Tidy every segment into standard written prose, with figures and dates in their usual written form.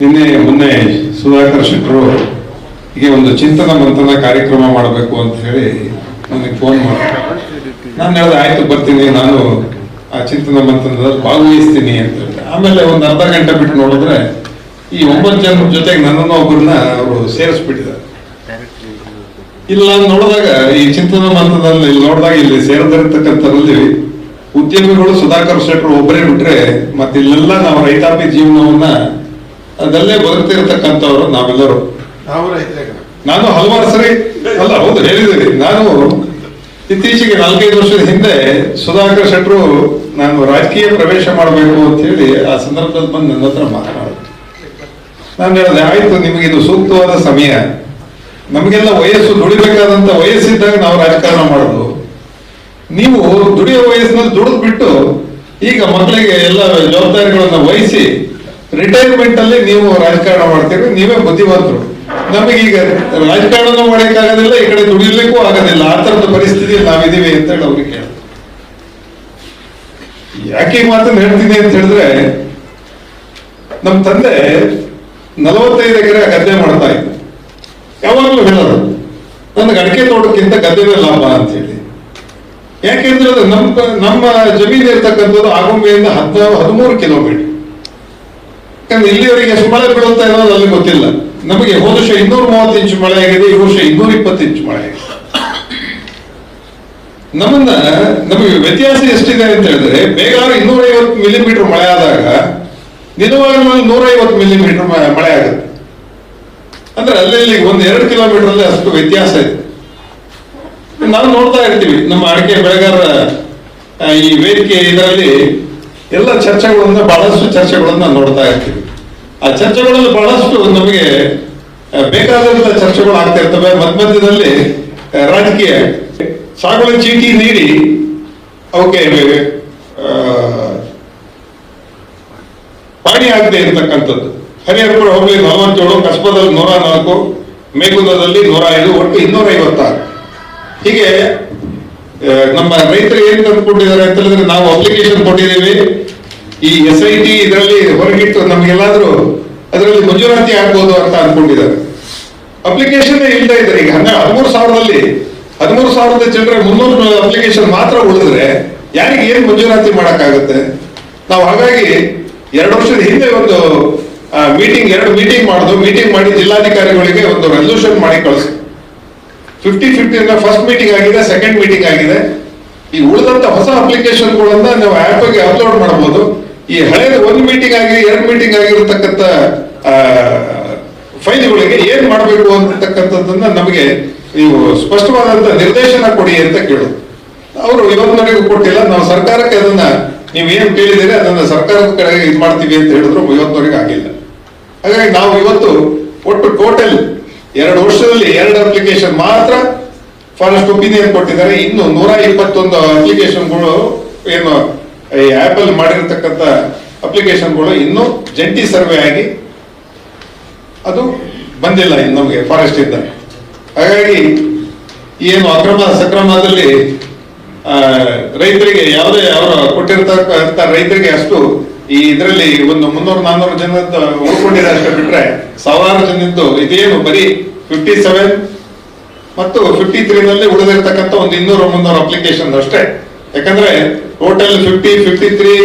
ನಿನ್ನೆ ಮೊನ್ನೆ ಸುಧಾಕರ್ ಶೆಟ್ಟರು ಹೀಗೆ ಒಂದು ಚಿಂತನ ಮಂಥನ ಕಾರ್ಯಕ್ರಮ ಮಾಡಬೇಕು ಅಂತ ಹೇಳಿ ನನಗೆ ಫೋನ್ ಮಾಡಿ ನಾನು ಹೇಳಿದೆ ಆಯ್ತು ಬರ್ತೀನಿ, ನಾನು ಆ ಚಿಂತನ ಮಂಥನದಲ್ಲಿ ಭಾಗವಹಿಸ್ತೀನಿ ಅಂತ ಹೇಳಿದೆ. ಆಮೇಲೆ ಒಂದು ಅರ್ಧ ಗಂಟೆ ಬಿಟ್ಟು ನೋಡಿದ್ರೆ ಈ 9 ಜನರ ಜೊತೆಗೆ ನನ್ನನ್ನು ಒಬ್ಬರನ್ನ ಅವರು ಸೇರಿಸ್ಬಿಟ್ಟಿದ್ದಾರೆ. ಇಲ್ಲ ನೋಡಿದಾಗ ಈ ಚಿಂತನ ಮಂಥನದಲ್ಲಿ ನೋಡಿದಾಗ ಇಲ್ಲಿ ಸೇರಿದಿರ್ತಕ್ಕಂಥದ್ರಲ್ಲಿ ಉದ್ಯಮಿಗಳು ಸುಧಾಕರ್ ಶೆಟ್ಟರು ಒಬ್ಬರೇ ಬಿಟ್ರೆ ಮತ್ತೆ ಇಲ್ಲೆಲ್ಲ ನಾವು ರೈತಾಪಿ ಜೀವನವನ್ನ ಅದಲ್ಲೇ ಬದುಕ್ತಿರ್ತಕ್ಕಂಥವ್ರು ನಾವೆಲ್ಲರೂ. ನಾನು ಹಲವಾರು ಸರಿ ಅಲ್ಲ ಹೌದು ಹೇಳಿದ್ದೀನಿ. ನಾನು ಇತ್ತೀಚೆಗೆ 4-5 ವರ್ಷದ ಹಿಂದೆ ಸುಧಾಕರ್ ಶೆಟ್ಟರು ನಾನು ರಾಜಕೀಯ ಪ್ರವೇಶ ಮಾಡಬೇಕು ಅಂತ ಹೇಳಿ ಆ ಸಂದರ್ಭದಲ್ಲಿ ಬಂದು ನನ್ನ ಹತ್ರ ಮಾತನಾಡಿದ್ರು. ನಾನು ಹೇಳಿದೆ ಆಯ್ತು, ನಿಮಗೆ ಇದು ಸೂಕ್ತವಾದ ಸಮಯ, ನಮಗೆಲ್ಲ ವಯಸ್ಸು ದುಡಿಬೇಕಾದಂತ ವಯಸ್ಸಿದ್ದಾಗ ನಾವು ರಾಜಕಾರಣ ಮಾಡೋದು, ನೀವು ದುಡಿಯೋ ವಯಸ್ಸಿನಲ್ಲಿ ದುಡಿದು ಬಿಟ್ಟು ಈಗ ಮಕ್ಕಳಿಗೆ ಎಲ್ಲ ಜವಾಬ್ದಾರಿಗಳನ್ನ ವಹಿಸಿ ರಿಟೈರ್ಮೆಂಟ್ ಅಲ್ಲಿ ನೀವು ರಾಜಕಾರಣ ಮಾಡ್ತೀರಿ, ನೀವೇ ಬುದ್ಧಿವಂತರು. ನಮಗೀಗ ರಾಜಕಾರಣ ಮಾಡೋಕ್ಕಾಗೋದಿಲ್ಲ, ಈ ಕಡೆ ದುಡಿಲಿಕ್ಕೂ ಆಗೋದಿಲ್ಲ, ಆ ತರದ ಪರಿಸ್ಥಿತಿಯಲ್ಲಿ ನಾವಿದೀವಿ ಅಂತ ಹೇಳಿ ಅವ್ರಿಗೆ ಹೇಳಿದ್ರು. ಯಾಕೆ ಈ ಮಾತನ್ನು ಹೇಳ್ತೀನಿ ಅಂತ ಹೇಳಿದ್ರೆ, ನಮ್ಮ ತಂದೆ 45 ಎಕರೆ ಗದ್ದೆ ಮಾಡ್ತಾ ಇದ್ರು. ಯಾವಾಗಲೂ ಹೇಳೋದು ನನಗೆ ಅಡಿಕೆ ತೋಟಕ್ಕಿಂತ ಗದ್ದೆನೇ ಲಾಭ ಅಂತ ಹೇಳಿ. ಯಾಕೆಂದ್ರೆ ಅದು ನಮ್ಮ ಜಮೀನು ಇರ್ತಕ್ಕಂಥದ್ದು ಆಗುಂಬೆಯಿಂದ 13 ಕಿಲೋಮೀಟರ್. ಯಾಕಂದ್ರೆ ಇಲ್ಲಿವರೆಗೆ ಎಷ್ಟು ಮಳೆ ಬೀಳುತ್ತಾ ಇರೋದು ಅಲ್ಲಿ ಗೊತ್ತಿಲ್ಲ. ನಮಗೆ ಹೋದ ವರ್ಷ 230 ಇಂಚು ಮಳೆ ಆಗಿದೆ, ಈ ವರ್ಷ 220 ಇಂಚು ಮಳೆ ಆಗಿದೆ. ನಮಗೆ ವ್ಯತ್ಯಾಸ ಎಷ್ಟಿದೆ ಅಂತ ಹೇಳಿದ್ರೆ, ಬೇಗಾರು 250 ಮಿಲಿಮೀಟರ್ ಮಳೆ ಆದಾಗ ನಿಜವಾಗ್ಲೂ 150 ಮಿಲಿಮೀಟರ್ ಮಳೆ ಆಗುತ್ತೆ. ಅಂದ್ರೆ ಅಲ್ಲಿ 1-2 ಕಿಲೋಮೀಟರ್ ಅಲ್ಲಿ ಅಷ್ಟು ವ್ಯತ್ಯಾಸ ಇದೆ. ನಾವು ನೋಡ್ತಾ ಇರ್ತೀವಿ ನಮ್ಮ ಅಡಿಕೆ ಬೆಳೆಗಾರರ ಈ ವೇದಿಕೆ ಇದರಲ್ಲಿ ಎಲ್ಲ ಚರ್ಚೆಗಳನ್ನ ಬಹಳಷ್ಟು ಚರ್ಚೆಗಳನ್ನ ನೋಡ್ತಾ ಇರ್ತೀವಿ. ಆ ಚರ್ಚೆಗಳಲ್ಲಿ ಬಹಳಷ್ಟು ನಮಗೆ ಬೇಕಾದಂತ ಚರ್ಚೆಗಳು ಆಗ್ತಾ ಇರ್ತವೆ. ಮಧ್ಯದಲ್ಲಿ ರಾಜಕೀಯ ಸಾಗುವಳಿ ಚೀಟಿ ನೀಡಿ ಅವಕ್ಕೆ ಪಾಣಿ ಆಗದೆ ಇರತಕ್ಕಂಥದ್ದು. ಹರಿಹರಪುರ ಹೋಬಳಿ 47, ಕಸ್ಬದಲ್ಲಿ 104, ಮೇಗುಂದದಲ್ಲಿ 105, ಒಟ್ಟು 256. ಹೀಗೆ ನಮ್ಮ ರೈತರು ಏನ್ ತಂದುಕೊಂಡಿದ್ದಾರೆ ಅಂತ ಹೇಳಿದ್ರೆ, ನಾವು ಅಪ್ಲಿಕೇಶನ್ ಕೊಟ್ಟಿದ್ದೀವಿ, ಈ SIT ಇದರಲ್ಲಿ ಹೊರಗಿಟ್ಟು ನಮ್ಗೆಲ್ಲಾದ್ರೂ ಅದರಲ್ಲಿ ಮಂಜೂರಾತಿ ಆಗ್ಬೋದು ಅಂತ ಅನ್ಕೊಂಡಿದ್ದಾರೆ. ಅಪ್ಲಿಕೇಶನ್ ಇಲ್ತಾ ಇದ್ದಾರೆ. ಈಗ 13,000ದಲ್ಲಿ 13,000 ಜನರ 300 ಅಪ್ಲಿಕೇಶನ್ ಮಾತ್ರ ಉಳಿದ್ರೆ ಯಾರಿಗೆ ಏನ್ ಮಂಜೂರಾತಿ ಮಾಡಕ್ಕಾಗತ್ತೆ? ನಾವು ಹಾಗಾಗಿ 2 ವರ್ಷದ ಹಿಂದೆ ಒಂದು ಎರಡು ಮೀಟಿಂಗ್ ಮಾಡಿದ್ವು. ಮೀಟಿಂಗ್ ಮಾಡಿ ಜಿಲ್ಲಾಧಿಕಾರಿಗಳಿಗೆ ಒಂದು ರೆಸಲ್ಯೂಷನ್ ಮಾಡಿ ಕಳಿಸಿ 50-50 ಫಸ್ಟ್ ಮೀಟಿಂಗ್ ಆಗಿದೆ, ಸೆಕೆಂಡ್ ಮೀಟಿಂಗ್ ಆಗಿದೆ. ಈ ಉಳಿದಂತ ಹೊಸ ಅಪ್ಲಿಕೇಶನ್ಗಳನ್ನ ನಾವು ಆ್ಯಪ್ಗೆ ಅಪ್ಲೋಡ್ ಮಾಡಬಹುದು. ಈ ಹಳೆಯ 1 ಮೀಟಿಂಗ್ ಆಗಿ 2 ಮೀಟಿಂಗ್ ಆಗಿರತಕ್ಕಂಥ ಫೈಲ್ಗಳಿಗೆ ಏನ್ ಮಾಡಬೇಕು ಅಂತಕ್ಕಂಥದ್ದನ್ನ ನಮಗೆ ನೀವು ಸ್ಪಷ್ಟವಾದಂತ ನಿರ್ದೇಶನ ಕೊಡಿ ಅಂತ ಕೇಳೋದು. ಅವರು ಇವತ್ತಿನವರೆಗೂ ಕೊಟ್ಟಿಲ್ಲ. ನಾವು ಸರ್ಕಾರಕ್ಕೆ ಅದನ್ನ ನೀವು ಏನ್ ಕೇಳಿದಿರಿ ಅದನ್ನ ಸರ್ಕಾರದ ಕಡೆಗೆ ಇದು ಮಾಡ್ತೀವಿ ಅಂತ ಹೇಳಿದ್ರು, ಇವತ್ತಿನವರೆಗೆ ಆಗಿಲ್ಲ. ಹಾಗಾಗಿ ನಾವು ಇವತ್ತು ಒಟ್ಟು ಟೋಟಲ್ 2 ವರ್ಷದಲ್ಲಿ 2 ಅಪ್ಲಿಕೇಶನ್ ಮಾತ್ರ ಫಾರೆಸ್ಟ್ ಒಪಿನಿಯನ್ ಕೊಟ್ಟಿದ್ದಾರೆ. ಇನ್ನು 121 ಅಪ್ಲಿಕೇಶನ್ಗಳು ಏನು ಈ ಆಪ್ ಅಲ್ಲಿ ಮಾಡಿರ್ತಕ್ಕಂಥ ಅಪ್ಲಿಕೇಶನ್ಗಳು ಇನ್ನೂ ಜಂಟಿ ಸರ್ವೆ ಆಗಿ ಅದು ಬಂದಿಲ್ಲ ಇನ್ನು ನಮಗೆ ಫಾರೆಸ್ಟ್ ಇಂದ. ಹಾಗಾಗಿ ಏನು ಅಕ್ರಮ ಸಕ್ರಮದಲ್ಲಿ ರೈತರಿಗೆ ಯಾವುದೇ ಅವರು ಕೊಟ್ಟಿರ್ತಕ್ಕಂಥ ರೈತರಿಗೆ ಅಷ್ಟು ಈ ಇದರಲ್ಲಿ ಒಂದು 300-400 ಜನದ ಉಳ್ಕೊಂಡಿದೆ ಅಷ್ಟೇ. ಬಿಟ್ರೆ ಸಾವಿರಾರು ಜನದ್ದು ಇದೇನು ಬರೀ 57 ಮತ್ತು 53ನಲ್ಲಿ ಉಳಿದಿರ್ತಕ್ಕಂಥ ಒಂದು 200-300 ಅಪ್ಲಿಕೇಶನ್ ಅಷ್ಟೇ. ಯಾಕಂದ್ರೆ ಟೋಟಲ್ 50, 53,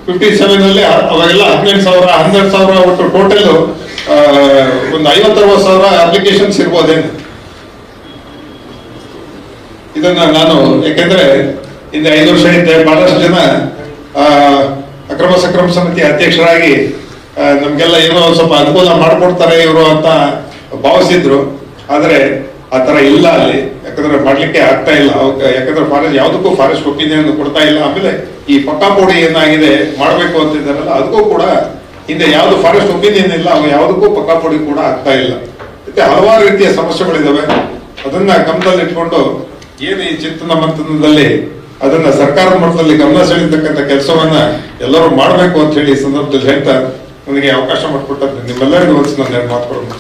57ನಲ್ಲಿ ಅವಾಗೆಲ್ಲ 18,000, 12,000 ಒಟ್ಟು ಟೋಟಲ್ ಒಂದು 50-60,000 ಅಪ್ಲಿಕೇಶನ್ಸ್ ಇರ್ಬೋದೇನು. ಇದನ್ನ ನಾನು ಯಾಕೆಂದ್ರೆ ಹಿಂದೆ 5 ವರ್ಷ ಹಿಂದೆ ಬಹಳಷ್ಟು ಜನ ಅಕ್ರಮ ಸಕ್ರಮ ಸಮಿತಿ ಅಧ್ಯಕ್ಷರಾಗಿ ನಮ್ಗೆಲ್ಲ ಏನೋ ಸ್ವಲ್ಪ ಅನುಕೂಲ ಮಾಡ್ಕೊಡ್ತಾರೆ ಇವರು ಅಂತ ಭಾವಿಸಿದ್ರು. ಆದ್ರೆ ಆ ತರ ಇಲ್ಲ ಅಲ್ಲಿ. ಯಾಕಂದ್ರೆ ಮಾಡ್ಲಿಕ್ಕೆ ಆಗ್ತಾ ಇಲ್ಲ. ಯಾಕಂದ್ರೆ ಫಾರೆಸ್ಟ್ ಯಾವುದಕ್ಕೂ ಫಾರೆಸ್ಟ್ ಒಪಿನಿಯನ್ ಕೊಡ್ತಾ ಇಲ್ಲ. ಆಮೇಲೆ ಈ ಪಕ್ಕಾಪೋಡಿ ಏನಾಗಿದೆ ಮಾಡ್ಬೇಕು ಅಂತಿದ್ದಾರಲ್ಲ, ಅದಕ್ಕೂ ಕೂಡ ಹಿಂದೆ ಯಾವ್ದು ಫಾರೆಸ್ಟ್ ಒಪಿನಿಯನ್ ಇಲ್ಲ, ಅವು ಯಾವುದಕ್ಕೂ ಪಕ್ಕಾಪೋಡಿ ಕೂಡ ಆಗ್ತಾ ಇಲ್ಲ. ಮತ್ತೆ ಹಲವಾರು ರೀತಿಯ ಸಮಸ್ಯೆಗಳಿದಾವೆ. ಅದನ್ನ ಗಮನದಲ್ಲಿ ಇಟ್ಕೊಂಡು ಏನು ಈ ಚಿಂತನ ಮಂಥನದಲ್ಲಿ ಅದನ್ನ ಸರ್ಕಾರದ ಮಟ್ಟದಲ್ಲಿ ಗಮನ ಸೆಳೀತಕ್ಕಂಥ ಕೆಲಸವನ್ನ ಎಲ್ಲರೂ ಮಾಡಬೇಕು ಅಂತ ಹೇಳಿ ಈ ಸಂದರ್ಭದಲ್ಲಿ ಹೇಳ್ತಾ ನನಗೆ ಅವಕಾಶ ಮಾಡಿಕೊಟ್ಟದ್ದು ನಿಮ್ಮೆಲ್ಲರಿಗೂ ನಾನು ಮಾತುಕೊಂಡು